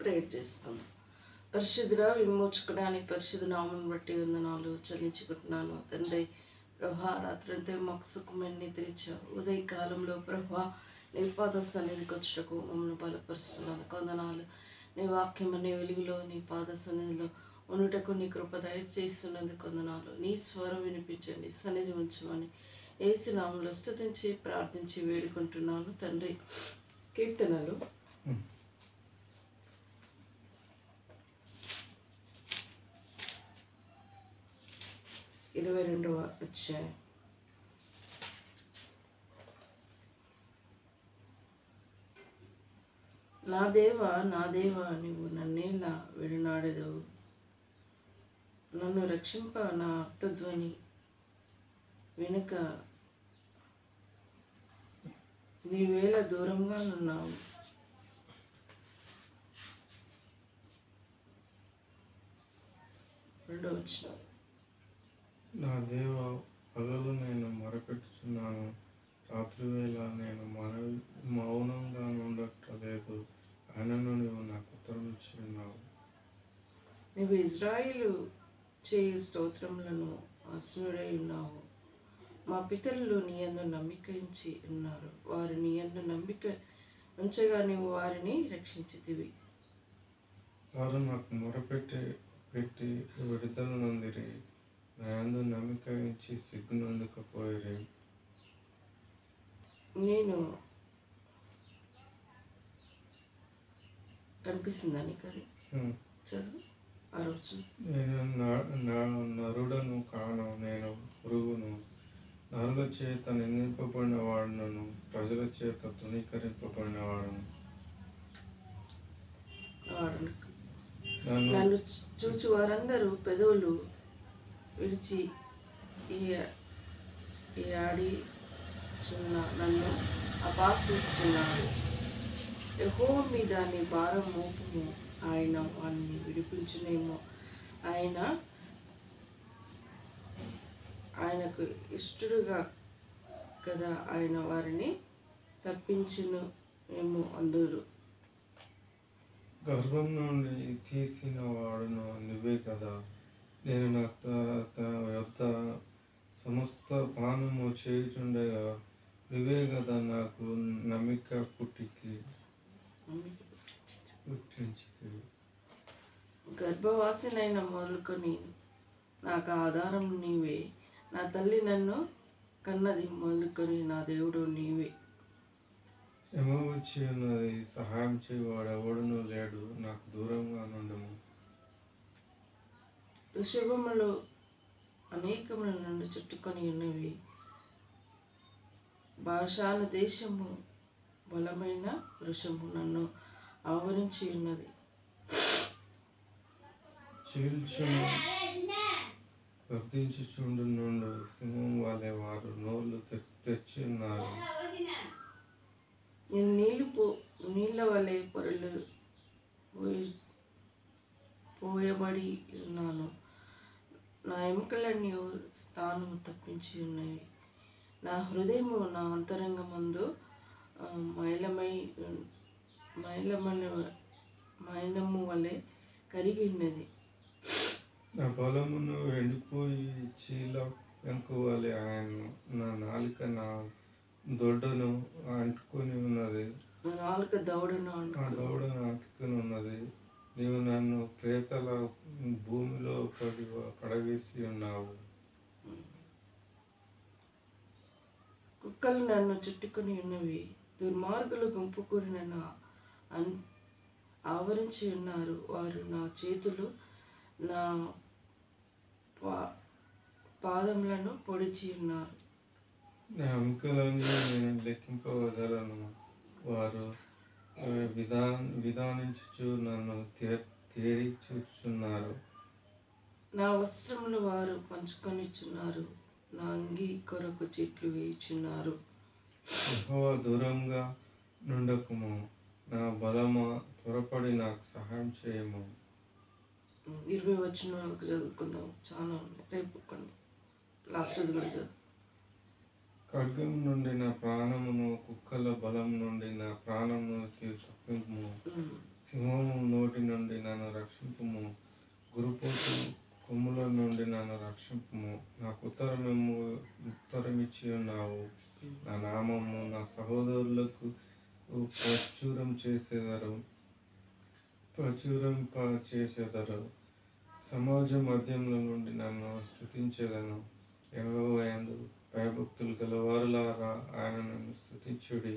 Prayer చేసుకుందాం. పరిశుద్ధుడా, విమోచకుడానికి పరిశుద్ధ నామం బట్టి వందనాలు చెల్లించుకుంటున్నాను తండ్రి. ప్రభా, రాత్రంతా మాకు సుఖమైన నిద్ర ఇచ్చావు. ఉదయకాలంలో ప్రభా నీ పాద సన్నిధికి వచ్చటకు మమ్మల్ని బలపరుస్తున్నాను. వందనాలు. నీ వాక్యం నీ వెలుగులో నీ పాద సన్నిధిలో ఉండుటకు నీ కృప దయచేస్తున్నందుకు వందనాలు. నీ స్వరం వినిపించండి, సన్నిధి ఉంచమని యేసు నామములో స్తుతించి ప్రార్థించి వేడుకుంటున్నాను తండ్రి. కీర్తనలు 22వ అధ్యాయం. నా దేవా, నా దేవా, నీవు నన్నేలా విడనాడెదవు. నన్ను రక్షింప. నా అర్థధ్వని వెనుక నీవేళ దూరంగా నున్నావు. రెండవ వచనం. నా దేవ, పగలు నేను మొరపెట్టుచున్నాను, రాత్రివేళ నేను మౌనంగా ఉండట్లేదు. ఆయనను నీవు నాకు ఉత్తరం ఇచ్చి ఉన్నావు. నీవు ఇజ్రాయేలు చేయు స్తోత్రములను ఆసనుడై ఉన్నావు. మా పితరులు నీ యందు నమ్మిక ఉంచి ఉన్నారు. వారు నీ యందు నమ్మిక ఉంచగా నీవు వారిని రక్షించితివి. వారు నాకు మొరపెట్టి విడుదల నొందిరి. నా యందు నమ్మిక ఉంచి సిగ్గునందుకపోయిరి. నేను కనిపిస్తుందా నీకు? అది చదువు. నేను నరుడను కాను, నేను పురుగును. నరుల చేత నిందింపబడిన వాడును, ప్రజల చేత తృణీకరింపబడిన వాడును. నన్ను చూచి వారందరూ పెదవులు విడిచి నన్ను అపాసించుచున్నారు. యెహోవా మీద నీ భారం మోపుము, ఆయన వారిని విడిపించునేమో. ఆయనకు ఇష్టడుగా కదా ఆయన వారిని తప్పించును ఏమో అందురు. గర్భం నుండి తీసిన వాడును నువ్వే కదా. నేను నా యొద్ద సమస్త పానము చేయుచుండగా నువ్వే కదా నాకు నమ్మిక పుట్టించితివి. గర్భవాసినైన మొదలుకొని నాకు ఆధారం నీవే. నా తల్లి నన్ను కన్నది మొదలుకొని నా దేవుడు నీవే. శ్రమ వచ్చి ఉన్నది, సహాయం చేయవాడు ఎవడునూ లేడు. నాకు దూరంగా నుండుము. ఋషభములు అనేకములు నన్ను చుట్టుకొని ఉన్నవి. బాషాను దేశము బలమైన వృషము నన్ను ఆవరించి ఉన్నది. చీల్చును గర్దించుచుండు నుండు సింహం వలె వారు నోళ్ళు తెచ్చి ఉన్నారు. నేను నీళ్ళ వలె పొరలు పోయబడి ఉన్నాను. నా ఎముకలన్నీ స్థానము తప్పించి ఉన్నాయి. నా హృదయము నా అంతరంగమందు మైలము వలె కరిగి ఉన్నది. నా బలమును ఎండిపోయి చీల వెంకు వలె ఆయన. నా నాలుక నా దొడ్డను అంటుకొని ఉన్నది. నా నాలుక దవడను అంటుకొని ఉన్నది. నీవు నన్ను ప్రేతల భూమిలో పడవేసి ఉన్నావు. కుక్కలు నన్ను చుట్టుకొని ఉన్నవి. దుర్మార్గులు గుంపు కూడి నన్ను ఆవరించి ఉన్నారు. వారు నా చేతులు నా పాదములను పొడిచి ఉన్నారు. నా ఎముకలను నేను లెక్కింపగలను. వారు విధానించుచు నన్ను తేరి చూచుచున్నారు. నా వస్త్రములు వారు పంచుకొనిచున్నారు. నా అంగి కొరకు చెట్లు వేయుచున్నారు. యెహోవా దూరంగా నుండకుము. నా బలమా, త్వరపడి నాకు సహాయం చేయము. 20 వచనాలకు చదువుకుందాం. చాలా ఉన్నాయి, రేపు కొన్ని లాస్ట్ అది కూడా చదువు. ఖడ్గం నుండి నా ప్రాణమును, కుక్కల బలం నుండి నా ప్రాణమును తప్పింపు. సింహము నోటి రక్షింపుము. గురుపోతు కొమ్ముల నుండి నన్ను రక్షింపుము. నాకు ఉత్తరమిచ్చి ఉన్నావు. నా నామము నా సహోదరులకు ప్రచురింపచేసెదరు. సమాజ మధ్యంలో నుండి నన్ను స్తుతించెదను. యెహోవా యందు భయభక్తులు గలవారులారా, ఆయనను స్తుతించుడి.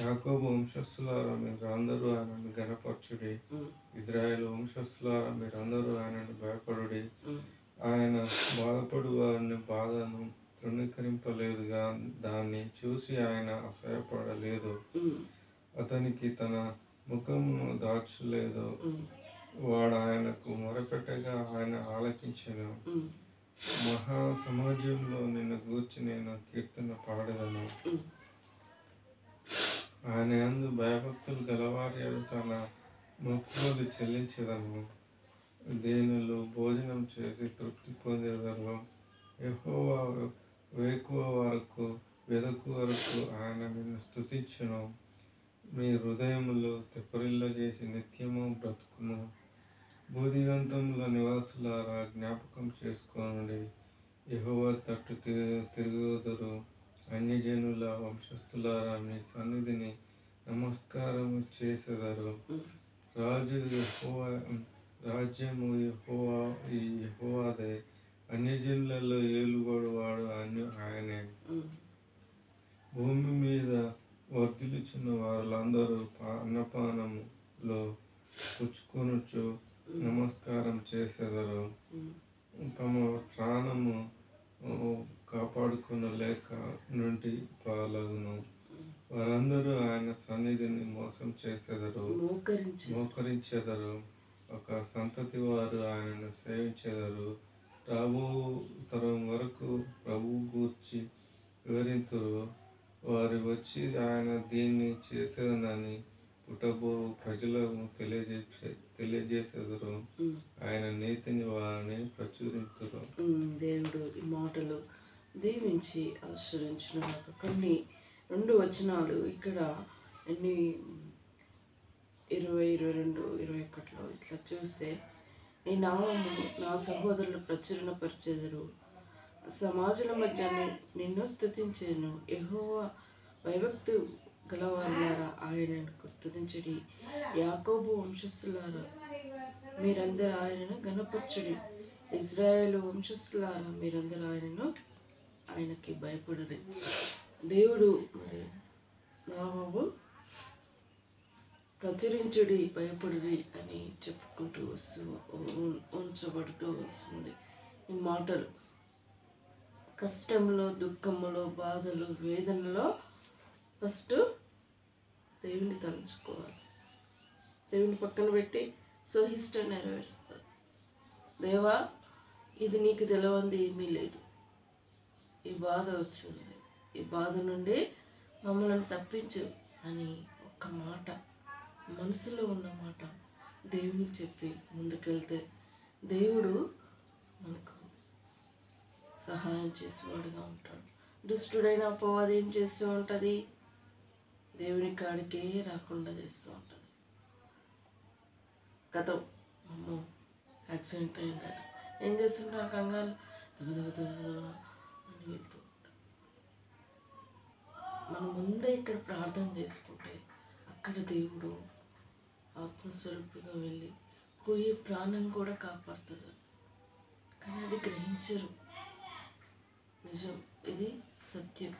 యాకోబు వంశస్థులారా, మీరందరూ ఆయనను ఘనపరచుడి. ఇజ్రాయేలు వంశస్థులారా, మీరందరూ ఆయనను భయపడుడి. ఆయన బాధపడు వారిని బాధను తృణీకరింపలేదు, దాన్ని చూసి ఆయన అసహ్యపడలేదు. అతనికి తన ముఖమును దాచలేదు. వాడు ఆయనకు మొరపెట్టగా ఆయన ఆలకించెను. మహా సమాజంలో నిన్ను గూర్చి నేను కీర్తన పాడెదను. ఆయన యందు భయభక్తులు గలవారి ఎదుట నా మొక్కుబడులు చెల్లించెదను. దీనులు భోజనం చేసి తృప్తి పొందెదరు. యెహోవా వేకువ వరకు వెదకు వరకు ఆయన నిన్ను స్తుతించును. మీ హృదయములు తెప్పరిల్లజేసి నిత్యము బ్రతుకును. భూదిగంతముల నివాసులారా, జ్ఞాపకం చేసుకొనుడి. యెహోవా తట్టు తిరుగుదురు. అన్యజనుల వంశస్థులారా, మీ సన్నిధిని నమస్కారము చేసెదరు. రాజ్యము యెహోవాదే. అన్యజనులలో ఏలుబడివాడు ఆయనే. భూమి మీద వర్ధిల్లుచున్న వారులందరూ అన్నపానములో పుచ్చుకొనుచు నమస్కారం చేసెదరు. తమ ప్రాణము కాపాడుకొనలేక నుండి పాలగును. వారందరూ ఆయన సన్నిధిని మోసం చేసెదరు, మోకరించెదరు. ఒక సంతతి వారు ఆయనను సేవించెదరు. రాబో తరం వరకు ప్రభువు గూర్చి వివరింతురు. వారు వచ్చి ఆయన దీన్ని చేసేదనని పుట్టబో ప్రజలకు తెలియజేసెదరు. ఆయన నీతిని వారిని ప్రచురింతురు. దేవుడు ఈ మాటలు దీవించి ఆశీర్వదించిన కొన్ని 2 వచనాలు ఇక్కడ 20, 22, 21లో ఇట్లా చూస్తే, నీ నామమును నా సహోదరులు ప్రచురణపరిచెదరు. సమాజుల మధ్య నిన్ను స్తుతించెను. యెహోవా భయభక్తు గలవారులారా, ఆయనను స్తుతించుడి. యాకోబు వంశస్థులారా, మీరందరూ ఆయనను ఘనపరచుడి. ఇజ్రాయేలు వంశస్థులారా, మీరందరూ ఆయనకి భయపడుడి. దేవుడు మరి నామము ప్రచురించుడి, భయపడుడి అని చెప్పుకుంటూ ఉంచబడుతూ వస్తుంది. ఈ మాటలు కష్టంలో, దుఃఖంలో, బాధలు, వేదనలో ఫస్ట్ దేవుని తలుచుకోవాలి. దేవుని పక్కన పెట్టి సోహిష్టం నెరవేరుస్తారు. దేవా, ఇది నీకు తెలియంది ఏమీ లేదు. ఈ బాధ వచ్చింది, ఈ బాధ నుండి మమ్మల్ని తప్పించు అని ఒక్క మాట, మనసులో ఉన్న మాట దేవునికి చెప్పి ముందుకెళ్తే దేవుడు మనకు సహాయం చేసేవాడుగా ఉంటాడు. దుష్టుడైన అపవాది ఏం చేస్తూ ఉంటుంది? దేవుని కాడికే రాకుండా చేస్తూ ఉంటుంది. కథం అమ్మో యాక్సిడెంట్ అయిందట, ఏం చేస్తుంటా కంగారు అని వెళ్తూ ఉంటాం. మనం ముందే ఇక్కడ ప్రార్థన చేసుకుంటే అక్కడ దేవుడు ఆత్మస్వరూపుగా వెళ్ళి పోయే ప్రాణం కూడా కాపాడుతుంది. కానీ అది గ్రహించరు. నిజం, ఇది సత్యం.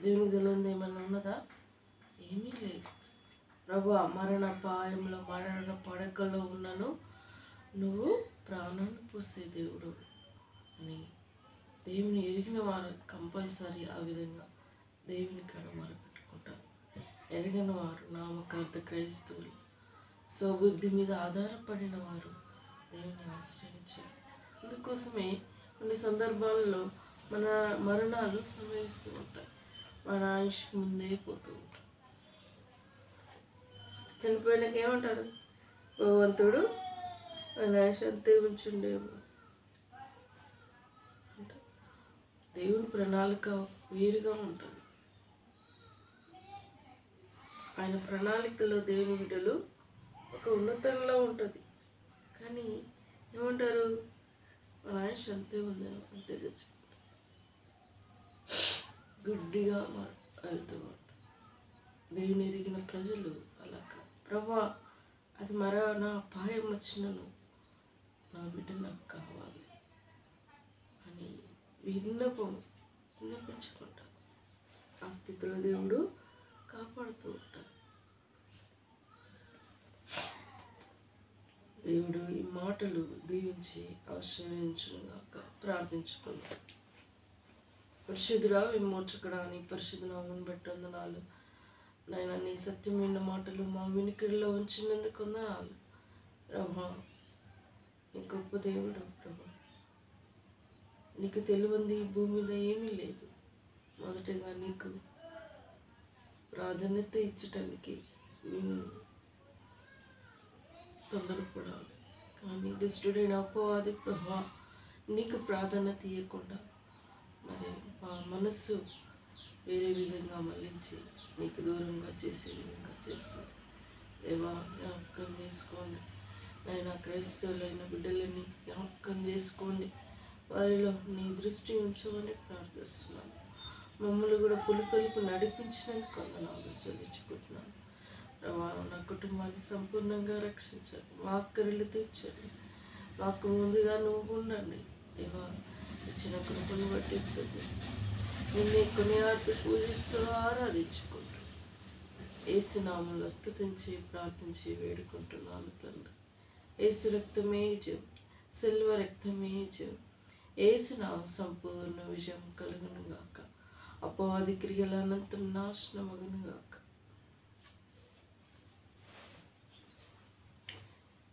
దేవునికి తెలియదు ఏమన్నా ఉన్నదా? ఏమీ లేదు. ప్రభువా, మరణాపాయంలో, మరణ పడకలో ఉన్నను, నువ్వు ప్రాణాన్ని పోసే దేవుడు అని దేవుని ఎరిగిన వారు కంపల్సరీ ఆ విధంగా దేవుని కాడ మొరపెట్టుకుంటారు. ఎరగిన వారు, నామకార్థ క్రైస్తవులు, స్వబుద్ధి మీద ఆధారపడిన వారు దేవుని ఆశ్రయించారు. అందుకోసమే కొన్ని సందర్భాలలో మన మరణాలు సంభవిస్తూ ఉంటాయి. మన ఆయుష్కి ముందే పోతూ ఉంటాం. చనిపోయినాక ఏమంటారు? భగవంతుడు ఆయన ఆయుష్ అంతే ఉంచుండేమో అంట. దేవుని ప్రణాళిక వేరుగా ఉంటుంది. ఆయన ప్రణాళికలో దేవుని బిడ్డలు ఒక ఉన్నతంలో ఉంటుంది. కానీ ఏమంటారు, మన ఆయుష్ అంతే ఉందేమో, అంతే చచ్చిపోతాం, గుడ్డిగా వెళ్తూ ఉంటాం. దేవుని ఎరిగిన ప్రజలు అలా కాదు. ప్రభా, అది మరణ అపాయం వచ్చినను నా బిడ్డ నాకు కావాలి అని విన్నపించుకుంటాను. ఆ స్థితిలో దేవుడు కాపాడుతూ ఉంటాడు. దేవుడు ఈ మాటలు దీవించి ఆశీర్వదించుగాక. ప్రార్థించుకుందాం. పరిశుద్ధుడా, విమోచకుడా, నీ పరిశుద్ధ నామమును బట్టి వందనాలు నాయన. నీ సత్యమైన మాటలు మా వినికిడిలో ఉంచినందుకు వందనాలు ప్రభా. నీ గొప్ప దేవుడు ప్రభా. నీకు తెలియంది ఈ భూమి మీద ఏమీ లేదు. మొదటగా నీకు ప్రాధాన్యత ఇచ్చటానికి మేము తొందరపడాలి. కానీ దుష్టుడైన అపవాది ప్రభా నీకు ప్రాధాన్యత ఇవ్వకుండా మరి మా మనస్సు వేరే విధంగా మళ్ళించి నీకు దూరంగా చేసే విధంగా చేస్తుంది. దేవా, జ్ఞాపకం చేసుకోండి నాయన. క్రైస్తవులైన బిడ్డలని జ్ఞాపకం చేసుకోండి. వారిలో నీ దృష్టి ఉంచమని ప్రార్థిస్తున్నాను. మమ్మల్ని కూడా పులికొలుపు నడిపించినందుకు వందనాలు చెల్లించుకుంటున్నాను ప్రభా. నా కుటుంబాన్ని సంపూర్ణంగా రక్షించండి. మా అక్కర్లు తీర్చండి. మాకు ముందుగా నువ్వు ఉండండి దేవా. ఇచ్చిన కృపను బట్టి స్తుతిస్తాను. నిన్నే కొనియాడుతూ పూజిస్తూ ఆరాధించుకుంటూ యేసు నామములో స్తుతించి ప్రార్థించి వేడుకుంటున్నాను తండ్రి. యేసు రక్తమే జయం, సిల్వ రక్తమే జయం. యేసు నామం సంపూర్ణ విజయం కలుగును గాక. అపవాది క్రియల అనంతరం నాశనమగును గాక.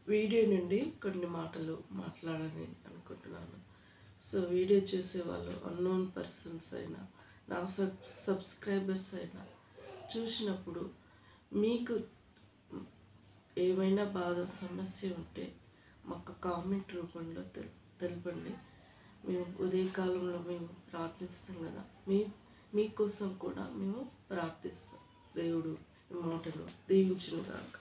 వీడియో నుండి కొన్ని మాటలు మాట్లాడాలని అనుకుంటున్నాను. సో వీడియో చూసే వాళ్ళు అన్నోన్ పర్సన్స్ అయినా నా సబ్స్క్రైబర్స్ అయినా చూసినప్పుడు మీకు ఏమైనా బాధ సమస్య ఉంటే మాకు కామెంట్ రూపంలో తెలపండి. మేము ఉదయకాలంలో మేము ప్రార్థిస్తాం కదా, మీకోసం కూడా మేము ప్రార్థిస్తాం. దేవుడు ఈ మాటను దీవించును గాక.